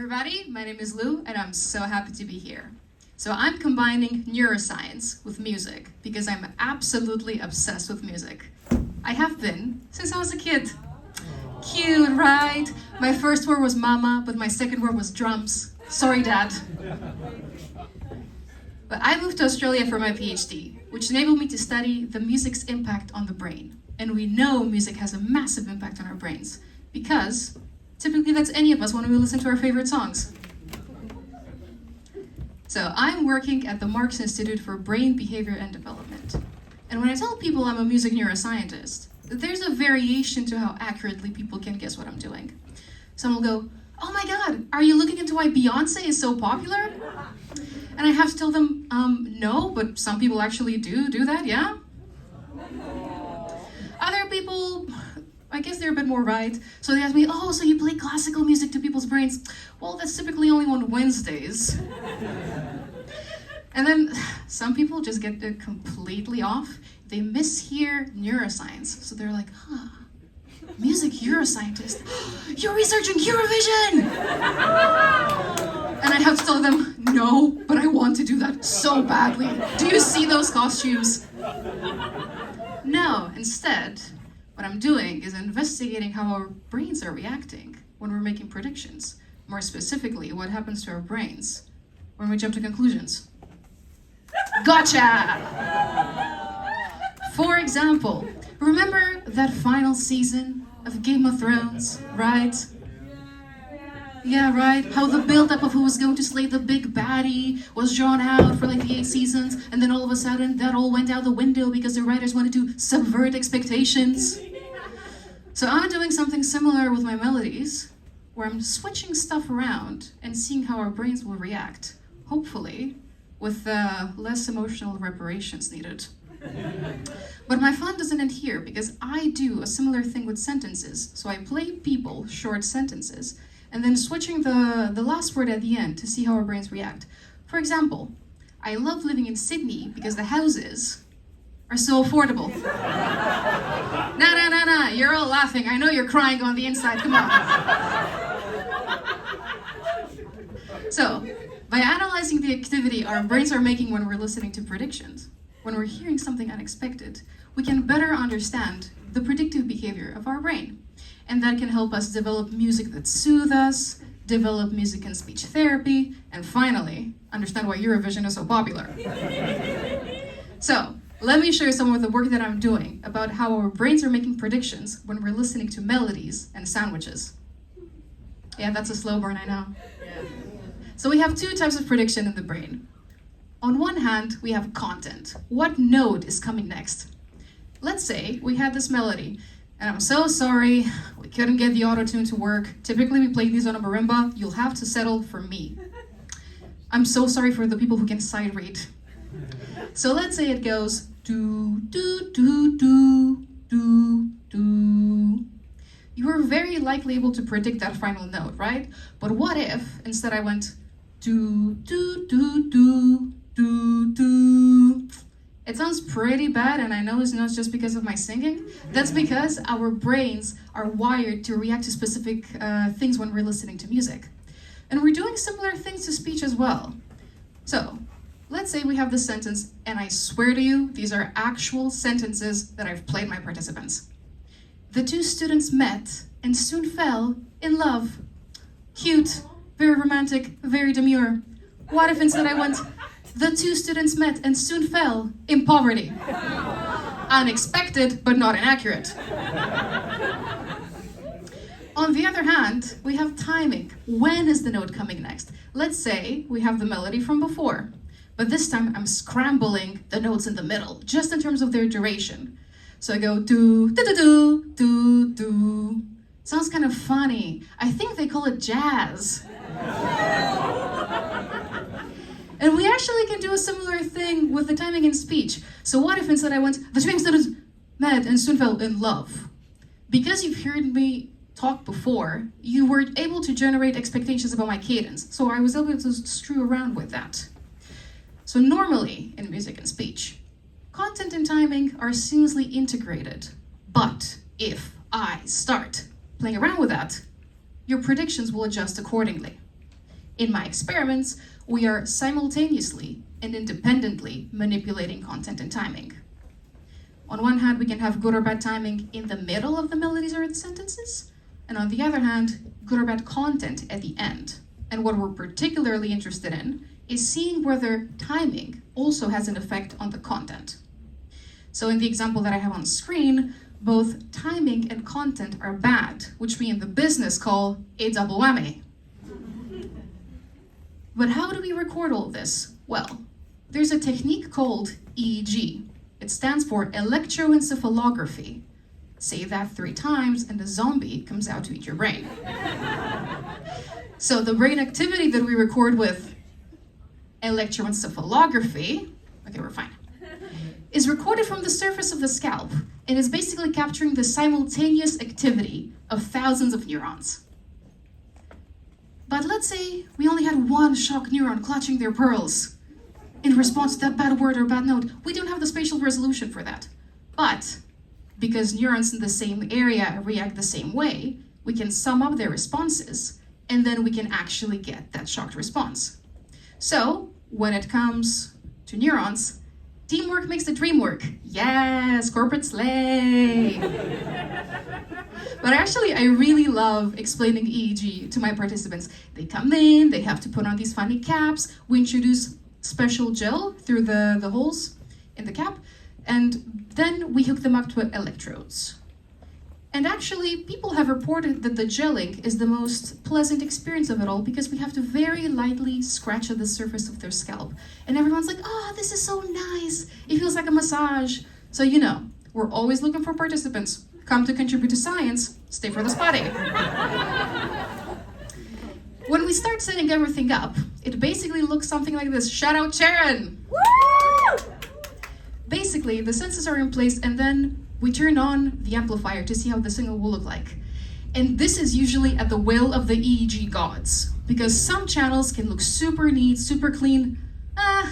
everybody, my name is Lou and I'm so happy to be here. So I'm combining neuroscience with music because I'm absolutely obsessed with music. I have been since I was a kid. Cute, right? My first word was mama, but my second word was drums. Sorry, Dad. But I moved to Australia for my PhD, which enabled me to study the music's impact on the brain. And we know music has a massive impact on our brains because typically that's any of us when we listen to our favorite songs. So I'm working at the Marx Institute for Brain Behavior and Development. And when I tell people I'm a music neuroscientist, there's a variation to how accurately people can guess what I'm doing. Some will go, oh my God, are you looking into why Beyonce is so popular? And I have to tell them, no, but some people actually do that, yeah? Other people, I guess they're a bit more right. So they ask me, oh, so you play classical music to people's brains? Well, that's typically only on Wednesdays. And then some people just get it completely off. They mishear neuroscience. So they're like, huh, music neuroscientist. You're researching Eurovision! And I have to tell them, no, but I want to do that so badly. Do you see those costumes? No, instead, what I'm doing is investigating how our brains are reacting when we're making predictions. More specifically, what happens to our brains when we jump to conclusions. Gotcha! For example, remember that final season of Game of Thrones, right? Yeah, right? How the build-up of who was going to slay the big baddie was drawn out for like the 8 seasons, and then all of a sudden that all went out the window because the writers wanted to subvert expectations. So I'm doing something similar with my melodies, where I'm switching stuff around and seeing how our brains will react, hopefully with less emotional reparations needed. But my fun doesn't end here, because I do a similar thing with sentences. So I play people short sentences, and then switching the last word at the end to see how our brains react. For example, I love living in Sydney because the houses are so affordable. Nah, you're all laughing. I know you're crying on the inside, come on. So, by analyzing the activity our brains are making when we're listening to predictions, when we're hearing something unexpected, we can better understand the predictive behavior of our brain. And that can help us develop music that soothes us, develop music and speech therapy, and finally, understand why Eurovision is so popular. So, let me share some of the work that I'm doing about how our brains are making predictions when we're listening to melodies and sandwiches. Yeah, that's a slow burn, I know. So we have 2 types of prediction in the brain. On one hand, we have content. What note is coming next? Let's say we had this melody, and I'm so sorry, we couldn't get the auto-tune to work. Typically we play these on a marimba. You'll have to settle for me. I'm so sorry for the people who can sight read. So let's say it goes do, do, do, do, do, do. You were very likely able to predict that final note, right? But what if instead I went do, do, do, do, do, do. It sounds pretty bad, and I know it's not just because of my singing. That's because our brains are wired to react to specific things when we're listening to music. And we're doing similar things to speech as well. So, let's say we have this sentence, and I swear to you, these are actual sentences that I've played my participants. The 2 students met and soon fell in love. Cute, very romantic, very demure. What if instead I went, the 2 students met and soon fell in poverty? Unexpected, but not inaccurate. On the other hand, we have timing. When is the note coming next? Let's say we have the melody from before, but this time I'm scrambling the notes in the middle, just in terms of their duration. So I go do, do, do, do, do, do. Sounds kind of funny. I think they call it jazz. And we actually can do a similar thing with the timing in speech. So what if instead I went, the 2 students met and soon fell in love? Because you've heard me talk before, you were able to generate expectations about my cadence. So I was able to screw around with that. So normally in music and speech, content and timing are seamlessly integrated. But if I start playing around with that, your predictions will adjust accordingly. In my experiments, we are simultaneously and independently manipulating content and timing. On one hand, we can have good or bad timing in the middle of the melodies or the sentences, and on the other hand, good or bad content at the end. And what we're particularly interested in is seeing whether timing also has an effect on the content. So in the example that I have on screen, both timing and content are bad, which we in the business call a double whammy. But how do we record all this? Well, there's a technique called EEG. It stands for electroencephalography. Say that 3 times and a zombie comes out to eat your brain. So the brain activity that we record with electroencephalography, okay, we're fine, is recorded from the surface of the scalp and is basically capturing the simultaneous activity of thousands of neurons. But let's say we only had one shock neuron clutching their pearls in response to that bad word or bad note. We don't have the spatial resolution for that. But because neurons in the same area react the same way, we can sum up their responses, and then we can actually get that shocked response. So when it comes to neurons, teamwork makes the dream work. Yes, corporate slay. But actually, I really love explaining EEG to my participants. They come in, they have to put on these funny caps. We introduce special gel through the holes in the cap, and then we hook them up to electrodes. And actually, people have reported that the gelling is the most pleasant experience of it all because we have to very lightly scratch at the surface of their scalp. And everyone's like, oh, this is so nice. It feels like a massage. So you know, we're always looking for participants. Come to contribute to science, stay for the spotting. When we start setting everything up, it basically looks something like this. Shout out Sharon! Woo! Basically, the sensors are in place and then we turn on the amplifier to see how the signal will look like. And this is usually at the will of the EEG gods, because some channels can look super neat, super clean,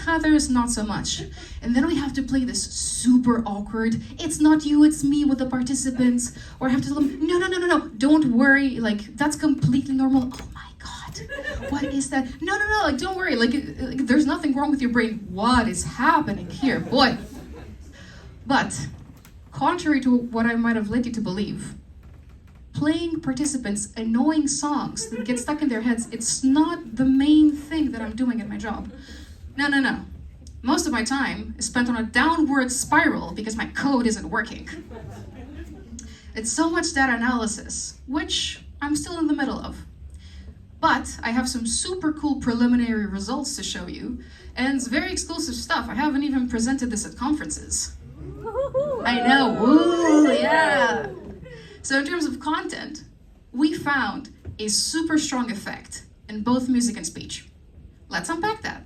others not so much. And then we have to play this super awkward, it's not you, it's me with the participants, or I have to tell them, no, don't worry, like, that's completely normal. Oh my God, what is that? No, like, don't worry, like, there's nothing wrong with your brain. What is happening here, boy? But, contrary to what I might have led you to believe, playing participants annoying songs that get stuck in their heads, it's not the main thing that I'm doing in my job. No. Most of my time is spent on a downward spiral because my code isn't working. It's so much data analysis, which I'm still in the middle of. But I have some super cool preliminary results to show you, and it's very exclusive stuff. I haven't even presented this at conferences. I know, ooh, yeah. So in terms of content, we found a super strong effect in both music and speech. Let's unpack that.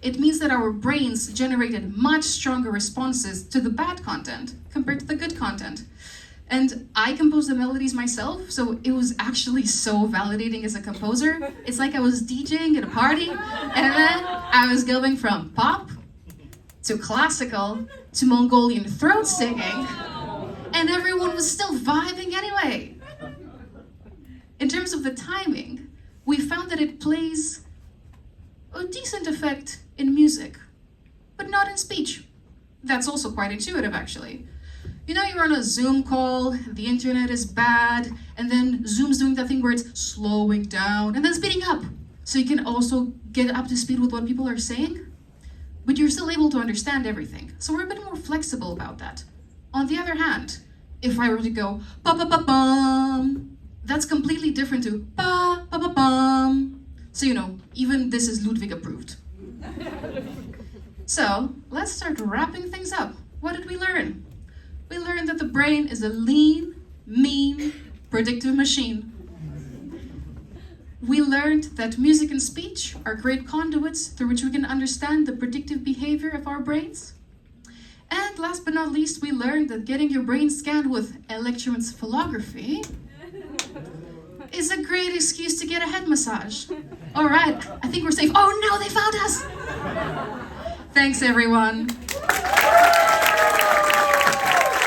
It means that our brains generated much stronger responses to the bad content compared to the good content. And I composed the melodies myself, so it was actually so validating as a composer. It's like I was DJing at a party, and then I was going from pop to classical to Mongolian throat singing, and everyone was still vibing anyway. In terms of the timing, we found that it plays a decent effect in music, but not in speech. That's also quite intuitive, actually. You know, you're on a Zoom call, the internet is bad, and then Zoom's doing that thing where it's slowing down and then speeding up, so you can also get up to speed with what people are saying, but you're still able to understand everything. So we're a bit more flexible about that. On the other hand, if I were to go ba-ba-ba-bum, that's completely different to ba-ba-ba-bum. So, you know, even this is Ludwig approved. So, let's start wrapping things up. What did we learn? We learned that the brain is a lean, mean, predictive machine. We learned that music and speech are great conduits through which we can understand the predictive behavior of our brains. And last but not least, we learned that getting your brain scanned with electroencephalography is a great excuse to get a head massage. All right, I think we're safe. Oh no, they found us! Thanks, everyone.